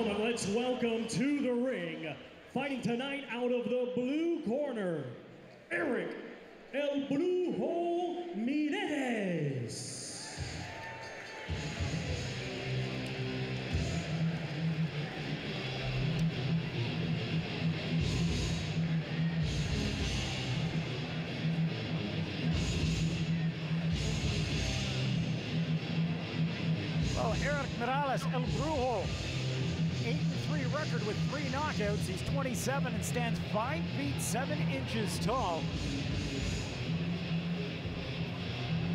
gentlemen, let's welcome to the ring, fighting tonight out of the blue corner, Erick El Brujo Mireles. Well, Erick Mireles, El Brujo, 8-3 record with 3 knockouts. He's 27 and stands 5 feet 7 inches tall.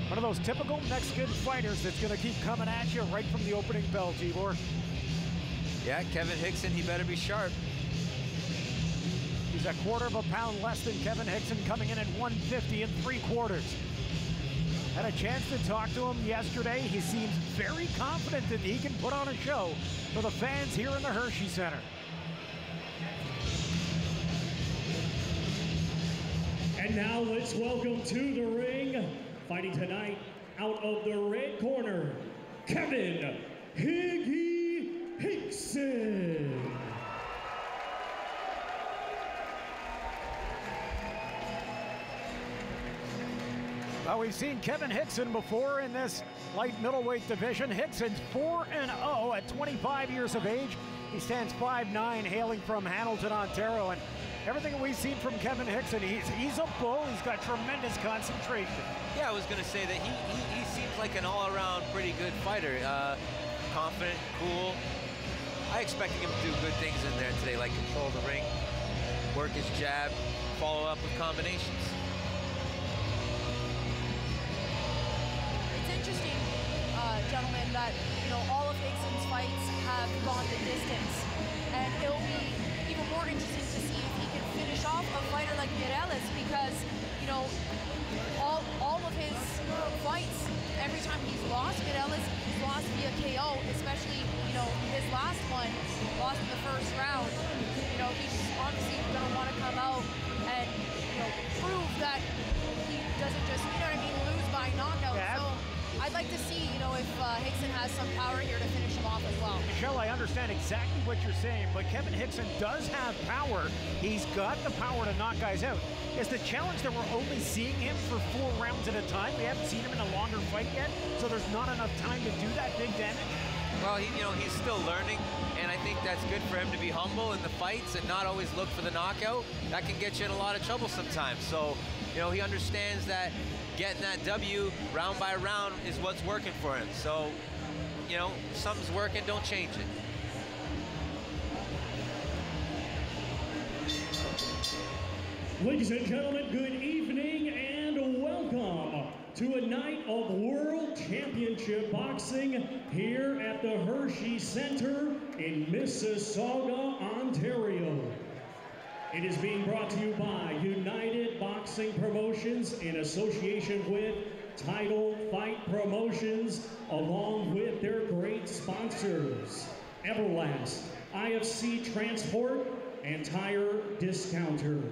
One of those typical Mexican fighters that's going to keep coming at you right from the opening bell, Tibor. Yeah, Kevin Higson, he better be sharp. He's a quarter of a pound less than Kevin Higson, coming in at 150 3/4. Had a chance to talk to him yesterday. He seems very confident that he can put on a show for the fans here in the Hershey Center. And now let's welcome to the ring, fighting tonight out of the red corner, Kevin Higson. Well, we've seen Kevin Higson before in this light middleweight division. Higson's 4-0 at 25 years of age. He stands 5'9", hailing from Hamilton, Ontario. And everything that we've seen from Kevin Higson, he's a bull. He's got tremendous concentration. Yeah, I was going to say that he seems like an all-around pretty good fighter. Confident, cool. I expected him to do good things in there today, like control the ring, work his jab, follow up with combinations. Gentlemen, that all of Higson's fights have gone the distance, and it'll be even more interesting to see if he can finish off a fighter like Mireles, because all of his fights, every time he's lost, Mireles, he's lost via KO, especially his last one, lost in the first round. He's obviously going to want to come out and prove that he doesn't just lose by knockout. Yeah. So I'd like to see, if Higson has some power here to finish him off as well. Michelle, I understand exactly what you're saying, but Kevin Higson does have power. He's got the power to knock guys out. Is the challenge that we're only seeing him for 4 rounds at a time? We haven't seen him in a longer fight yet, so there's not enough time to do that big damage? Well, he's still learning, and I think that's good for him to be humble in the fights and not always look for the knockout. That can get you in a lot of trouble sometimes. So, he understands that getting that W round by round is what's working for him. So, something's working, don't change it. Ladies and gentlemen, good evening and welcome to a night of World Championship Boxing here at the Hershey Center in Mississauga, Ontario. It is being brought to you by United Boxing Promotions in association with Title Fight Promotions, along with their great sponsors, Everlast, IFC Transport, and Tire Discounter.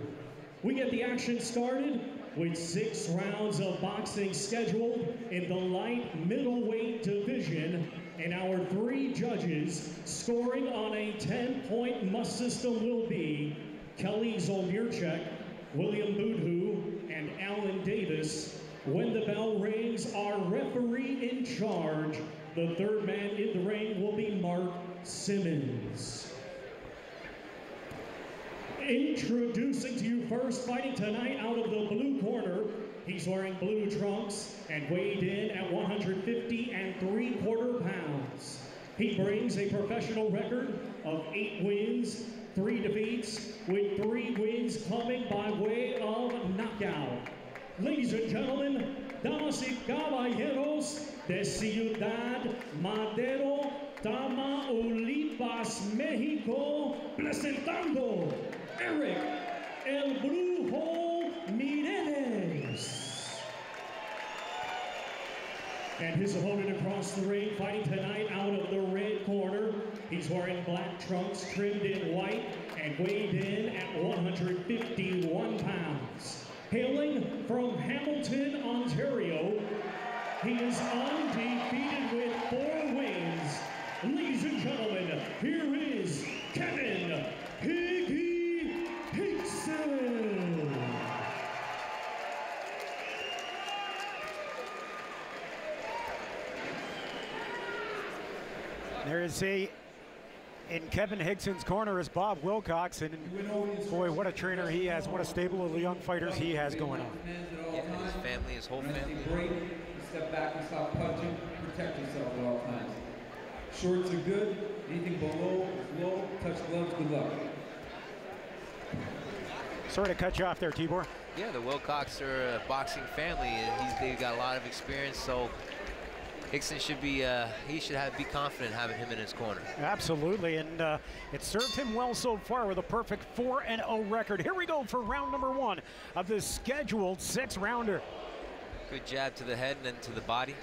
We get the action started with 6 rounds of boxing scheduled in the light middleweight division, and our 3 judges scoring on a 10-point must system will be Kelly Zolnierczek, William Boudhou, and Alan Davis. When the bell rings, our referee in charge, the 3rd man in the ring, will be Mark Simmons. Introducing to you first, fighting tonight out of the blue corner, he's wearing blue trunks and weighed in at 150 3/4 pounds. He brings a professional record of 8 wins, 3 defeats, with 3 wins coming by way of knockout. Ladies and gentlemen, damas y caballeros de Ciudad Madero, Tamaulipas, Mexico, presentando Erick El Brujo Mireles. And his opponent across the ring, fighting tonight out of the red corner. He's wearing black trunks trimmed in white and weighed in at 151 pounds. Hailing from Hamilton, Ontario, he is undefeated with 4 wins, ladies and gentlemen, here is Kevin Higson. There is in Kevin Higson's corner is Bob Wilcox, and boy, what a trainer he has, what a stable of young fighters he has going on. Yeah, and his family, his whole family. Break, you step back and stop punching, protect yourself at all times. Shorts are good, anything below is low, touch gloves, good luck. Sorry to cut you off there, Tibor. Yeah, the Wilcox are a boxing family, and they've got a lot of experience, so Higson should be, be confident having him in his corner. Absolutely, and it served him well so far with a perfect 4-0 record. Here we go for round number 1 of this scheduled 6-rounder. Good jab to the head and then to the body.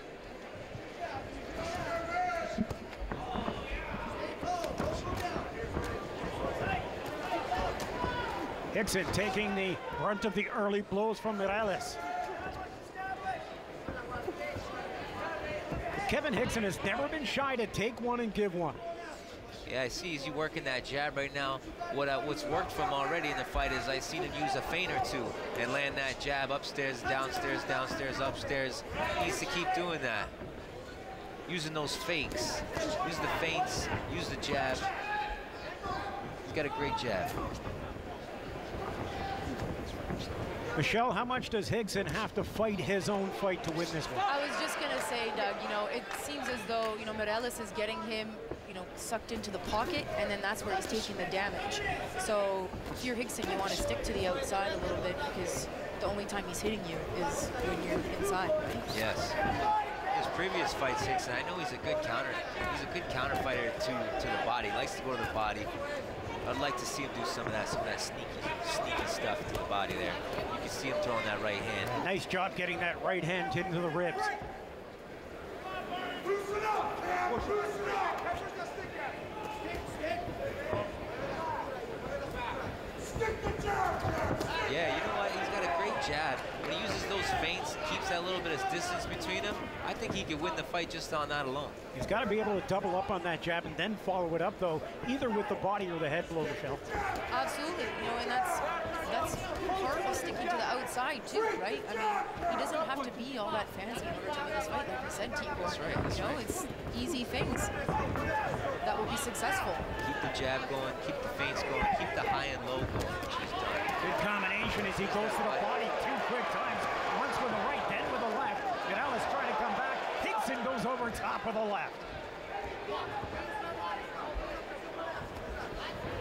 Higson taking the brunt of the early blows from Mireles. Kevin Higson has never been shy to take one and give one. Yeah, I see he's working that jab right now. What's worked for him already in the fight is I've seen him use a feint or two and land that jab upstairs, downstairs, downstairs, upstairs. He needs to keep doing that. Using those fakes. Use the feints, use the jab. He's got a great jab. Michelle, how much does Higson have to fight his own fight to win this one? I was just going to say, Doug, it seems as though, Mireles is getting him, sucked into the pocket, and then that's where he's taking the damage. So if you're Higson, you want to stick to the outside a little bit because the only time he's hitting you is when you're inside, right? Yes. His previous fights, Higson, I know he's a good counter fighter to the body. He likes to go to the body. I'd like to see him do some of that sneaky stuff to the body there. You can see him throwing that right hand. Nice job getting that right hand into the ribs. Yeah, you know what? He's got a great jab. When he uses those feints, keeps that little bit of distance between them, I think he could win the fight just on that alone. He's got to be able to double up on that jab and then follow it up, though, either with the body or the head blow, Michelle. Absolutely, and that's part of sticking to the outside too, right? I mean, he doesn't have to be all that fancy in order to win this fight, like you said, Tibor. That's right. That's right. It's easy things that will be successful. Keep the jab going, keep the feints going, keep the high and low going, which he's done. Good combination as he goes to the body 2 quick times. Once with the right, then with the left. Mireles trying to come back. Higson goes over top with the left.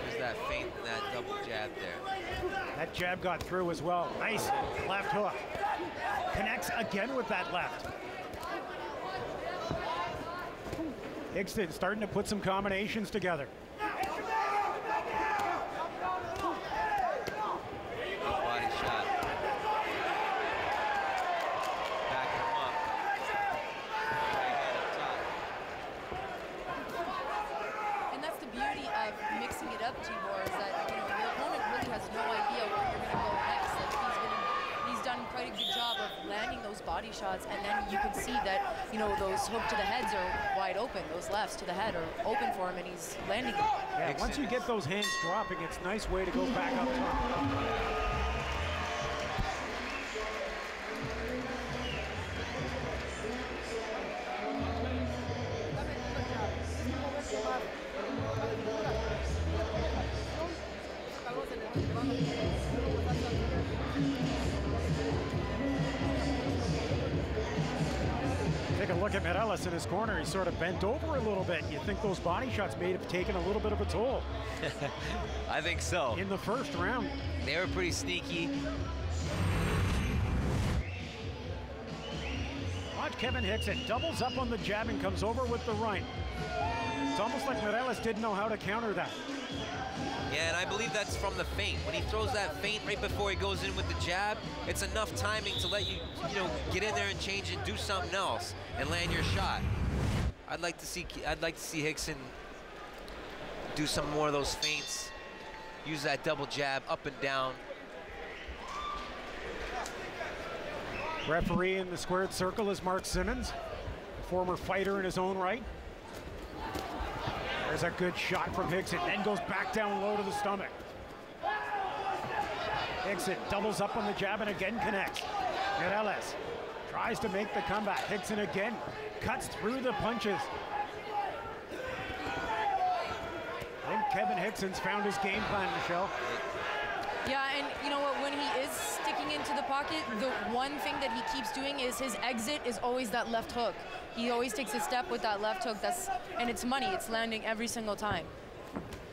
There's that feint and that double jab there. That jab got through as well. Nice left hook. Connects again with that left. Higson starting to put some combinations together. Body shot. Backing him up. Right hand up top. And that's the beauty of mixing it up, Tibor, is that your opponent really has no idea where you're going to go next. Like he's done quite a good job of landing those body shots, and then you can see that those hook to the heads are wide open. Those lefts to the head are open for him, and he's landing them. Yeah, once you get those hands dropping, it's a nice way to go back up top. Take a look at Mireles in his corner. He's sort of bent over a little bit. You think those body shots may have taken a little bit of a toll. I think so. In the first round. They were pretty sneaky. Watch Kevin Higson doubles up on the jab and comes over with the right. It's almost like Mireles didn't know how to counter that. Yeah, and I believe that's from the feint. When he throws that feint right before he goes in with the jab, it's enough timing to let you, get in there and change it, do something else, and land your shot. I'd like to see Higson do some more of those feints, use that double jab up and down. Referee in the squared circle is Mark Simmons, a former fighter in his own right. There's a good shot from Higson, then goes back down low to the stomach. Higson doubles up on the jab and again connects. Mireles tries to make the comeback. Higson again cuts through the punches. I think Kevin Higson's found his game plan, Michelle. Yeah, and you know what, when he is sticking into the pocket, the one thing that he keeps doing is his exit is always that left hook. He always takes a step with that left hook, and it's money, it's landing every single time.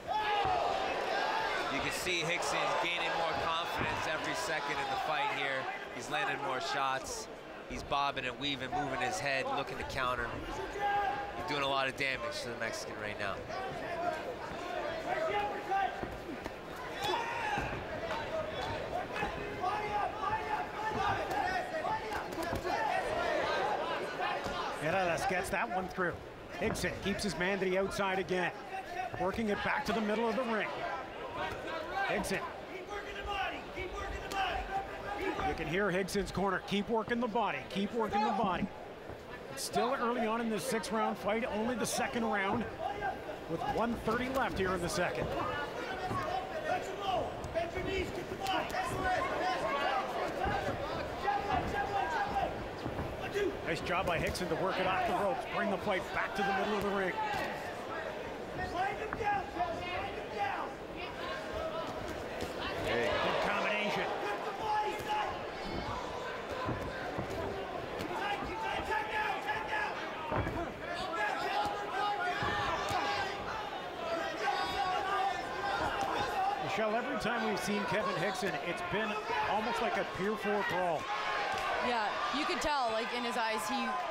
You can see Higson's gaining more confidence every second in the fight here. He's landing more shots. He's bobbing and weaving, moving his head, looking to counter. He's doing a lot of damage to the Mexican right now. Mireles gets that one through. Higson keeps his man to the outside again, working it back to the middle of the ring. Higson. You can hear Higson's corner. Keep working the body. Keep working the body. It's still early on in this 6-round fight. Only the second round with 1:30 left here in the second. Nice job by Higson to work it off the ropes, bring the fight back to the middle of the ring. Good combination. Michelle, every time we've seen Kevin Higson, it's been almost like a Pier 4 brawl. Yeah, you could tell, like in his eyes,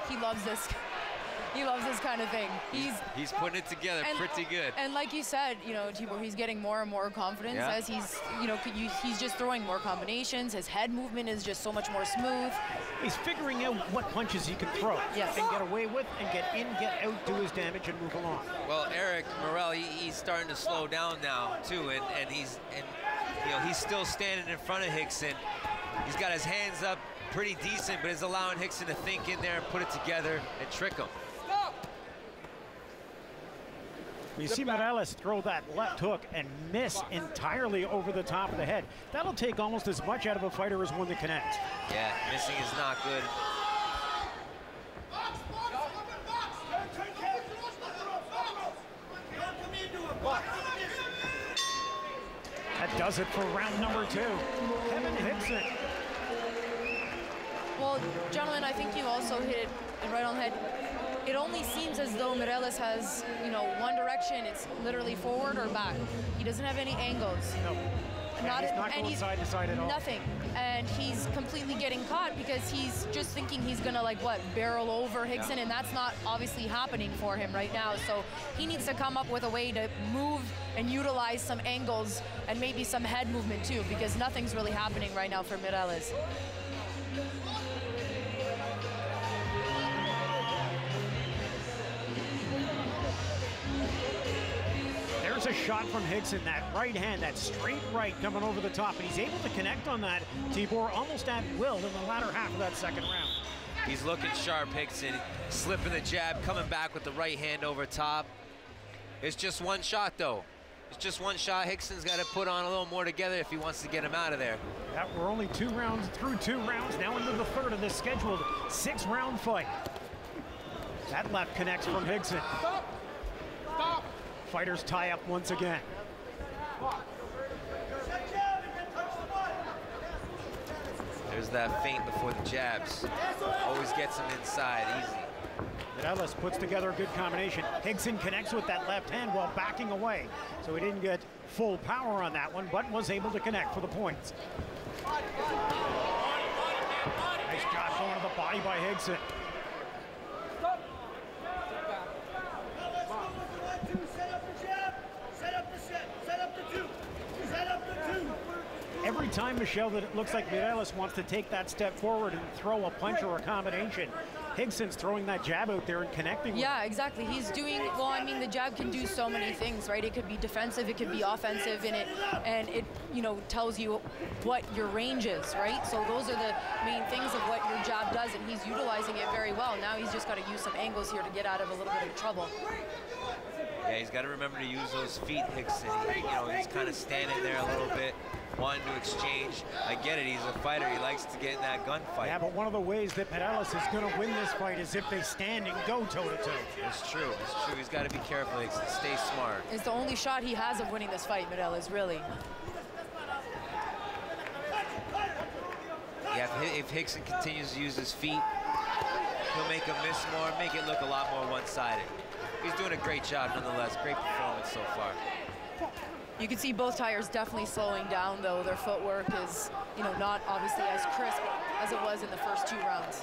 he loves this. He loves this kind of thing. He's putting it together pretty good. And like you said, you know, Tibor, he's getting more and more confidence as he's, you know, he's just throwing more combinations. His head movement is just so much more smooth. He's figuring out what punches he can throw and get away with, and get in, get out, do his damage, and move along. Well, Erick Mireles, he's starting to slow down now too, and you know, he's still standing in front of Higson. He's got his hands up pretty decent, but is allowing Higson to think in there and put it together and trick him. You see Mireles throw that left hook and miss entirely over the top of the head. That'll take almost as much out of a fighter as one that connects. Yeah, missing is not good. That does it for round number 2. Kevin Higson. Well, gentlemen, I think you also hit it right on the head. It only seems as though Mireles has, you know, one direction. It's literally forward or back. He doesn't have any angles. No. He's not going side to side at all. Nothing. And he's completely getting caught because he's just thinking he's gonna, like, what, barrel over Higson, and that's not obviously happening for him right now. So he needs to come up with a way to move and utilize some angles and maybe some head movement too, because nothing's really happening right now for Mireles. There's a shot from Higson, that right hand, that straight right coming over the top, and he's able to connect on that, Tibor, almost at will in the latter half of that second round. He's looking sharp, Higson, slipping the jab, coming back with the right hand over top. It's just one shot, though. It's just one shot. Higson's got to put on a little more together if he wants to get him out of there. Yeah, we're only 2 rounds through 2 rounds, now into the third of this scheduled 6-round fight. That left connects from Higson. Stop! Fighters tie up once again. There's that feint before the jabs. Always gets him inside, easy. Mireles puts together a good combination. Higson connects with that left hand while backing away. So he didn't get full power on that one, but was able to connect for the points. Nice job going to the body by Higson. Every every time, Michelle, that it looks like Mireles wants to take that step forward and throw a punch or a combination, Higson's throwing that jab out there and connecting with Yeah, exactly. He's doing, well, I mean, the jab can do so many things, right? It could be defensive, it could be offensive, and it, you know, tells you what your range is, right? So those are the main things of what your jab does, and he's utilizing it very well. Now he's just got to use some angles here to get out of a little bit of trouble. Yeah, he's got to remember to use those feet, Higson. You know, he's kind of standing there a little bit, wanting to exchange. I get it, he's a fighter. He likes to get in that gunfight. Yeah, but one of the ways that Mireles is going to win this fight is if they stand and go toe-to-toe. It's true, it's true. He's got to be careful, Higson. Stay smart. It's the only shot he has of winning this fight, Mireles, really. Yeah, if Higson continues to use his feet, he'll make him miss more, make it look a lot more one-sided. He's doing a great job nonetheless. Great performance so far. You can see both tires definitely slowing down, though. Their footwork is, you know, not obviously as crisp as it was in the first 2 rounds.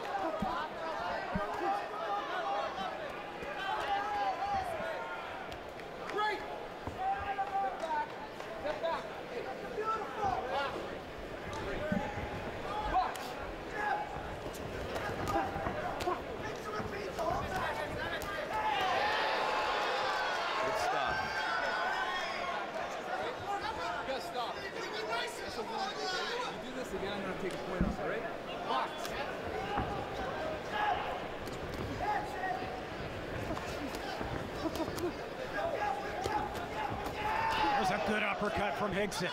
Uppercut from Higson.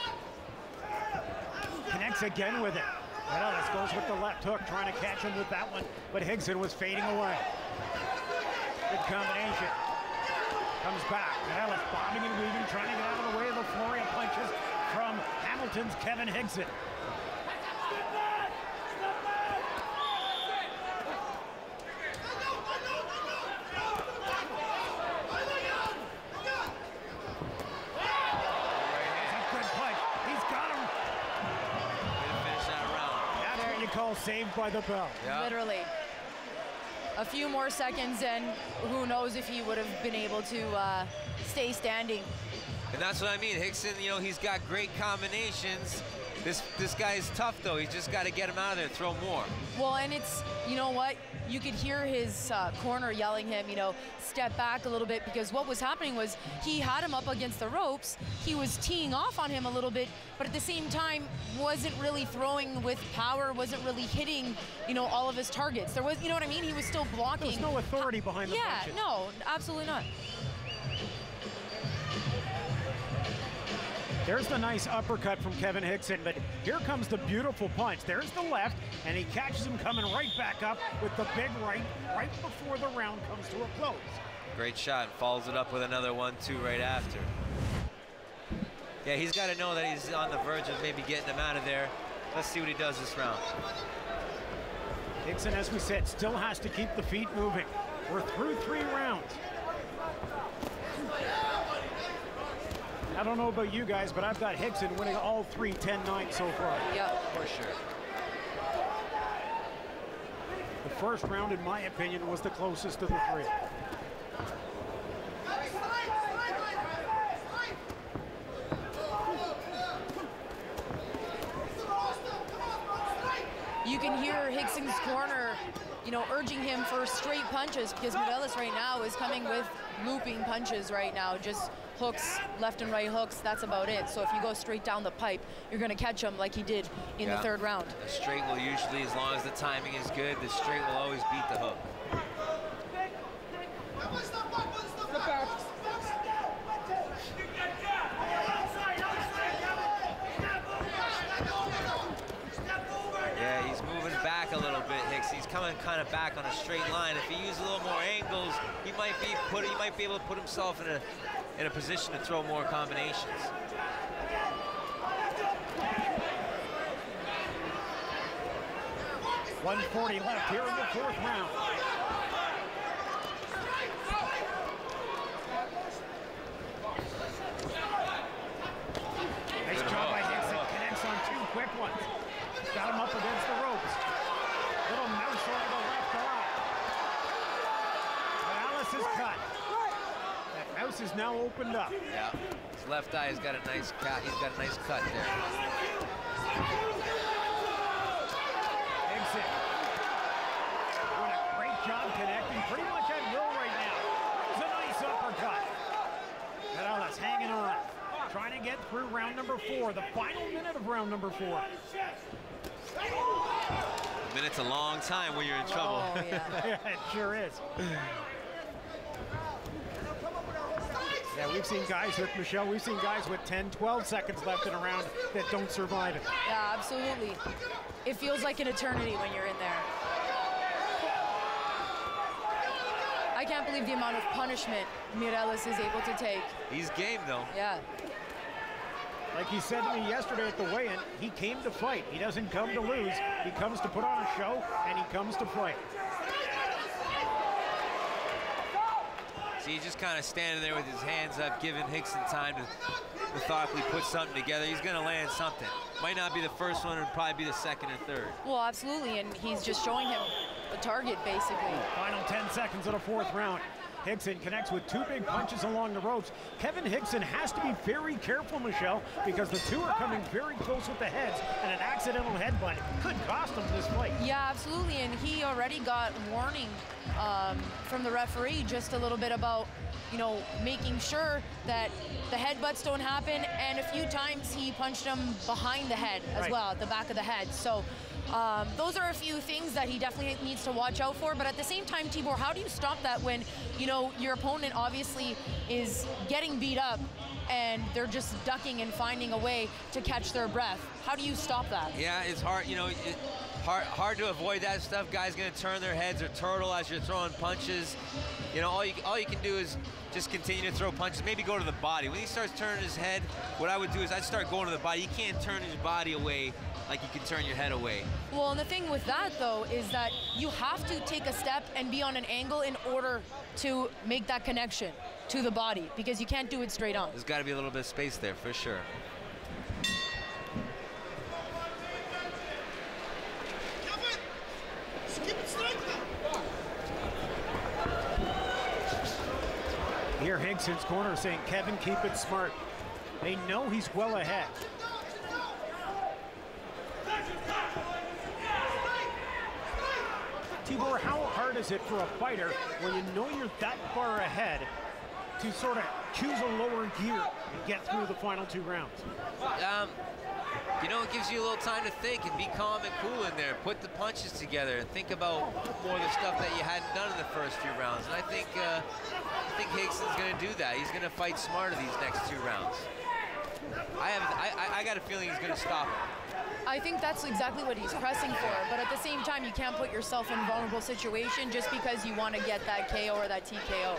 Connects again with it. Mireles goes with the left hook, trying to catch him with that one, but Higson was fading away. Good combination. Comes back. Mireles bobbing and weaving, trying to get out of the way of the flurry of punches from Hamilton's Kevin Higson. Saved by the bell. Yeah. Literally. A few more seconds and who knows if he would have been able to stay standing. And that's what I mean. Higson, you know, he's got great combinations. This guy is tough, though. He's just got to get him out of there, throw more. Well, and it's, you know what? You could hear his corner yelling him, you know, step back a little bit, because what was happening was he had him up against the ropes. He was teeing off on him a little bit, but at the same time wasn't really throwing with power, wasn't really hitting, you know, all of his targets. There was, you know what I mean? He was still blocking. There was no authority behind the punches. Yeah, no, absolutely not. There's the nice uppercut from Kevin Higson, but here comes the beautiful punch. There's the left, and he catches him coming right back up with the big right before the round comes to a close. Great shot, follows it up with another 1-2 right after. Yeah, he's got to know that he's on the verge of maybe getting him out of there. Let's see what he does this round. Higson, as we said, still has to keep the feet moving. We're through 3 rounds. I don't know about you guys, but I've got Higson winning all 3 10-9 so far. Yeah, for sure. The first round, in my opinion, was the closest of the 3. You can hear Higson's corner, you know, urging him for straight punches, because Mireles right now is coming with looping punches right now, just hooks, left and right hooks, that's about it. So if you go straight down the pipe, you're going to catch him like he did in the 3rd round. The straight will usually, as long as the timing is good, the straight will always beat the hook. Yeah, he's moving back a little bit, Hicks. He's coming kind of back on a straight line. If he uses a little more angles, he might be able to put himself in a position to throw more combinations. .140 left here in the 4th round. Nice job by Higson. Connects on 2 quick ones. Got him up against the ropes. Little mouse on the left eye. Mireles is cut. That mouse is now opened up. Yeah, his left eye has got a nice cut. He's got a nice cut there. Higson doing a great job connecting pretty much at will right now. That was a nice uppercut. Mireles hanging on, trying to get through round number 4, the final minute of round number 4. A minute's a long time when you're in trouble. Oh, yeah. Yeah, it sure is. Yeah, we've seen guys with Michelle, we've seen guys with 10, 12 seconds left in a round that don't survive it. Yeah, absolutely. It feels like an eternity when you're in there. I can't believe the amount of punishment Mireles is able to take. He's game, though. Yeah. Like he said to me yesterday at the weigh-in, he came to fight. He doesn't come to lose. He comes to put on a show, and he comes to fight. So he's just kind of standing there with his hands up, giving Higson time to methodically put something together. He's going to land something. Might not be the first one, it'll probably be the second or third. Well, absolutely, and he's just showing him a target, basically. Final 10 seconds of the 4th round. Higson connects with 2 big punches along the ropes. Kevin Higson has to be very careful, Michelle, because the 2 are coming very close with the heads, and an accidental headbutt could cost him this fight. Yeah, absolutely, and he already got warning from the referee just a little bit about, you know, making sure that the headbutts don't happen, and a few times he punched him behind the head as well, at the back of the head. So those are a few things that he definitely needs to watch out for. But at the same time, Tibor, how do you stop that when, you know, your opponent obviously is getting beat up and they're just ducking and finding a way to catch their breath? How do you stop that? Yeah, it's hard, you know, hard to avoid that stuff. Guys gonna turn their heads or turtle as you're throwing punches. You know, all you can do is just continue to throw punches, maybe go to the body. When he starts turning his head, what I would do is I'd start going to the body. You can't turn his body away like you can turn your head away. Well, and the thing with that, though, is that you have to take a step and be on an angle in order to make that connection to the body, because you can't do it straight on. There's got to be a little bit of space there, for sure. Here, Higson's corner saying, Kevin, keep it smart. They know he's well ahead. Tibor, how hard is it for a fighter when you know you're that far ahead to sort of choose a lower gear and get through the final 2 rounds? You know, it gives you a little time to think and be calm and cool in there. Put the punches together and think about more of the stuff that you hadn't done in the first few rounds. And I think Higson's going to do that. He's going to fight smarter these next 2 rounds. I got a feeling he's going to stop him. I think that's exactly what he's pressing for, but at the same time, you can't put yourself in a vulnerable situation just because you want to get that KO or that TKO.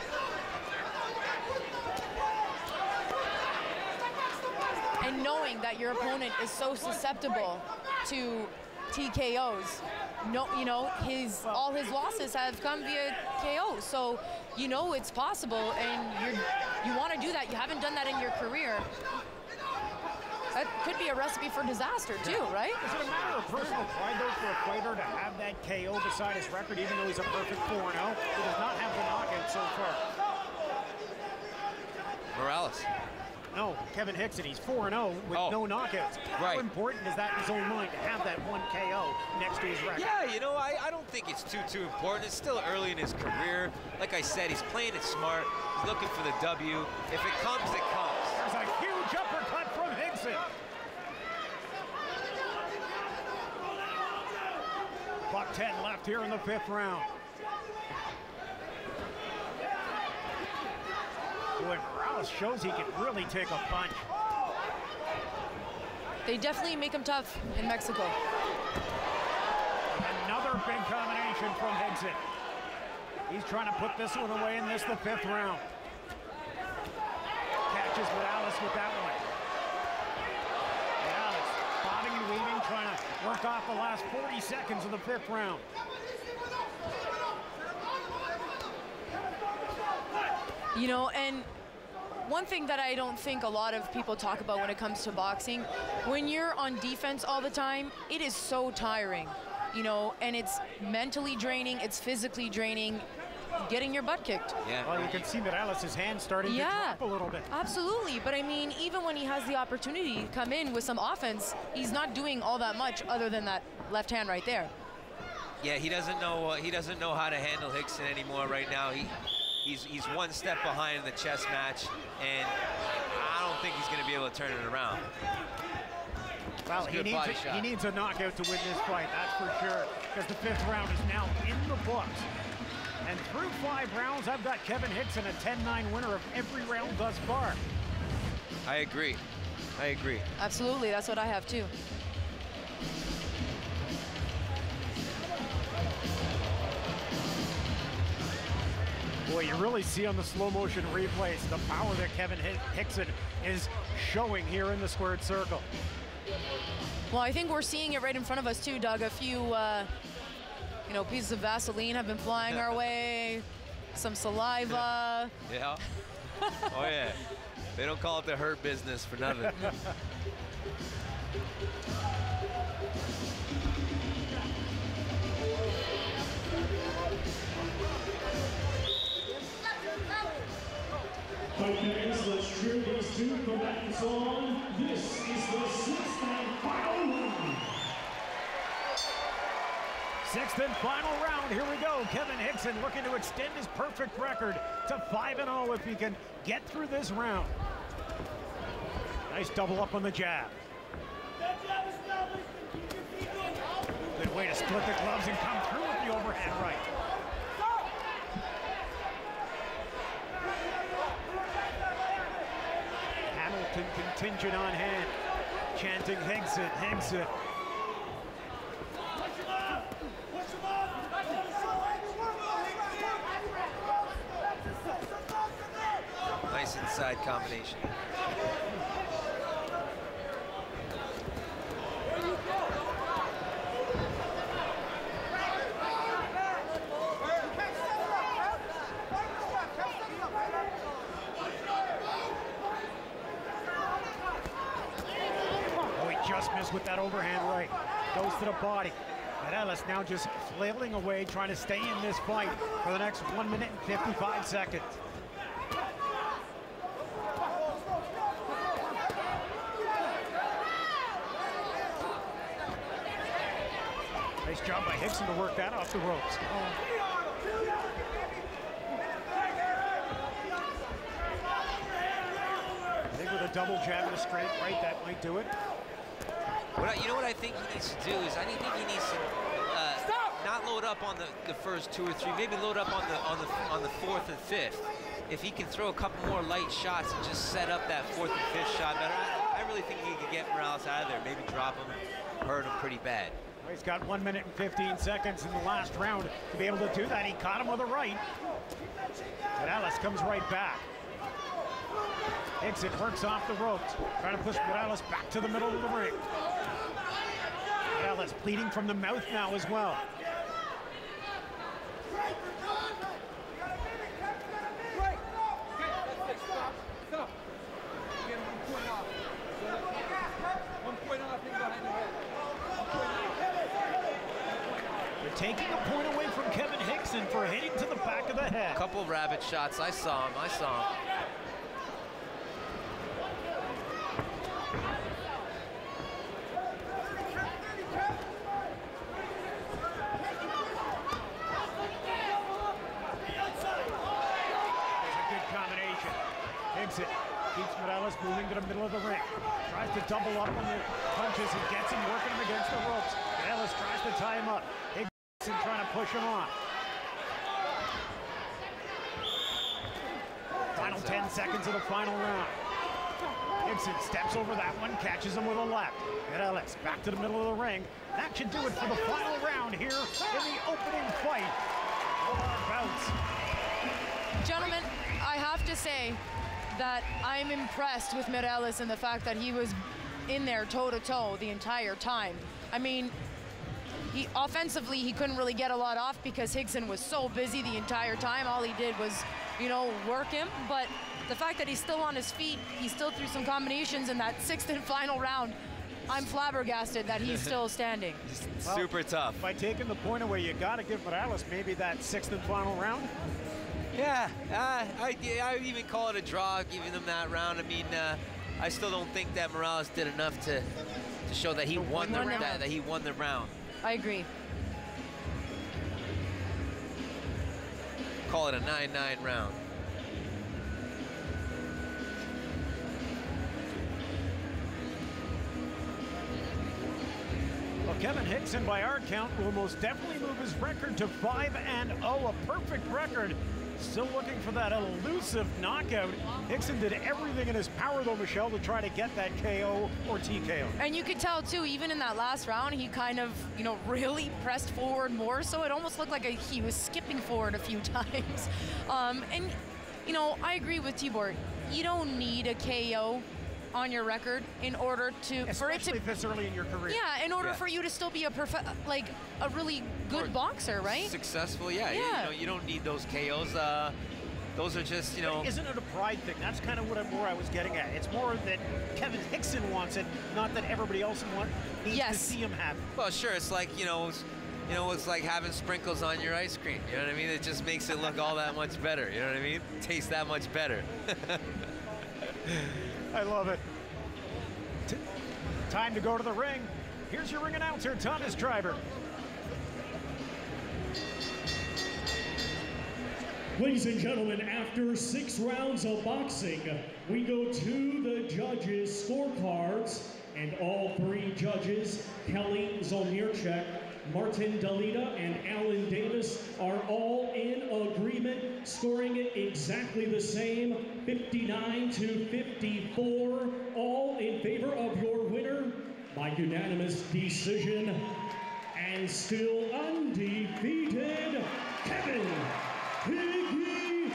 And knowing that your opponent is so susceptible to TKOs, you know, all his losses have come via KO. So you know it's possible, and you want to do that. You haven't done that in your career. That could be a recipe for disaster too, right? Is it a matter of personal pride, though, for a fighter to have that KO beside his record, even though he's a perfect 4-0? He does not have the knockout so far. Mireles. No, Kevin Higson, he's 4-0 with no knockouts. Right. How important is that in his own mind to have that 1 KO next to his record? Yeah, you know, I don't think it's too important. It's still early in his career. Like I said, he's playing it smart. He's looking for the W. If it comes, it comes. There's a huge uppercut from Higson. Buck 10 left here in the 5th round. Boy, Mireles shows he can really take a punch. They definitely make him tough in Mexico. Another big combination from Higson. He's trying to put this one away in this, the 5th round. Catches Mireles with that one. Mireles bobbing and weaving, trying to work off the last 40 seconds of the 5th round. You know, and one thing that I don't think a lot of people talk about when it comes to boxing, when you're on defense all the time, it is so tiring, you know, and it's mentally draining, it's physically draining. getting your butt kicked. Yeah. Well, you can see Mireles' hand starting to drop a little bit. Absolutely. But I mean, even when he has the opportunity to come in with some offense, he's not doing all that much other than that left hand right there. Yeah, he doesn't know how to handle Higson anymore right now. He's one step behind in the chess match, and I don't think he's going to be able to turn it around. Well, he needs a knockout to win this fight, that's for sure, because the 5th round is now in the books. And through 5 rounds, I've got Kevin Higson, a 10-9 winner of every round thus far. I agree. Absolutely, that's what I have too. Boy, you really see on the slow motion replays the power that Kevin Higson is showing here in the squared circle. Well, I think we're seeing it right in front of us too, Doug. A few, pieces of Vaseline have been flying our way, some saliva. Yeah. Oh yeah. They don't call it the hurt business for nothing. Okay, so let's cheer these two combatants on. This is the 6th and final round. 6th and final round, here we go. Kevin Higson looking to extend his perfect record to 5-0 if he can get through this round. Nice double up on the jab. Good way to split the gloves and come through with the overhand right. Hamilton contingent on hand, chanting Higson, Higson. Nice inside combination. Just missed with that overhand right. Goes to the body. Mireles now just flailing away, trying to stay in this fight for the next 1 minute and 55 seconds. Nice job by Higson to work that off the ropes. I think with a double jab and a straight right, that might do it. You know what I think he needs to do is I think he needs to not load up on the first 2 or 3, maybe load up on the 4th and 5th. If he can throw a couple more light shots and just set up that 4th and 5th shot better, I really think he could get Mireles out of there, maybe drop him, hurt him pretty bad. Well, he's got 1 minute and 15 seconds in the last round to be able to do that. He caught him with a right. Mireles comes right back. Higson works off the ropes, trying to push Mireles back to the middle of the ring. Mireles bleeding from the mouth now as well. They're taking a point away from Kevin Higson for hitting to the back of the head. A couple rabbit shots. I saw him. Higson keeps Mireles moving to the middle of the ring. Tries to double up on the punches and gets him working him against the ropes. Mireles tries to tie him up. Higson trying to push him on. Final 10 seconds of the final round. Higson steps over that one, catches him with a left. Mireles back to the middle of the ring. That should do it for the final round here in the opening fight of our bouts. Gentlemen, I have to say that I'm impressed with Mireles and the fact that he was in there toe-to-toe the entire time. I mean, offensively, he couldn't really get a lot off because Higson was so busy the entire time. All he did was, work him. But the fact that he's still on his feet, he still threw some combinations in that 6th and final round. I'm flabbergasted that he's still standing. Well, super tough. By taking the point away, you got to give Mireles maybe that 6th and final round. Yeah, I even call it a draw, giving them that round. I mean, I still don't think that Mireles did enough to show that he won the round. That he won the round. I agree. Call it a 9-9 round. Well, Kevin Higson, by our count, will most definitely move his record to 5-0, a perfect record. Still looking for that elusive knockout. Higson did everything in his power, though, Michelle, to try to get that KO or TKO. And you could tell, too, even in that last round, he kind of, you know, really pressed forward more, so it almost looked like he was skipping forward a few times. And, you know, I agree with Tibor. You don't need a KO on your record in order to especially if it's early in your career. Yeah, in order for you to still be a a really good boxer, right? Successful, yeah. Yeah. You don't need those KOs. Those are just, you know. But isn't it a pride thing? That's kind of what I was getting at. It's more that Kevin Higson wants it, not that everybody else needs to see him have it. Well, sure. It's like, it's like having sprinkles on your ice cream. You know what I mean? It just makes it look all that much better. You know what I mean? Tastes that much better. I love it. Time to go to the ring. Here's your ring announcer, Thomas Driver. Ladies and gentlemen, after 6 rounds of boxing, we go to the judges' scorecards, and all 3 judges, Kelly Zolnierczak, Martin Dalita, and Alan Davis, are all in agreement, scoring it exactly the same, 59-54, all in favor of your winner by unanimous decision, and still undefeated, Kevin Higson.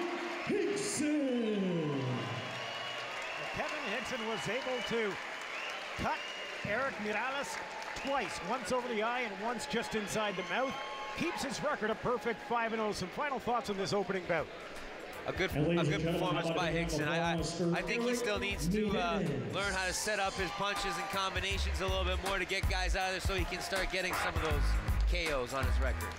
Kevin Higson was able to cut Erick Mireles twice, once over the eye and once just inside the mouth. Keeps his record a perfect 5-0. Some final thoughts on this opening bout. A good performance by Higson. I think he still needs to learn how to set up his punches and combinations a little bit more to get guys out of there so he can start getting some of those KOs on his record.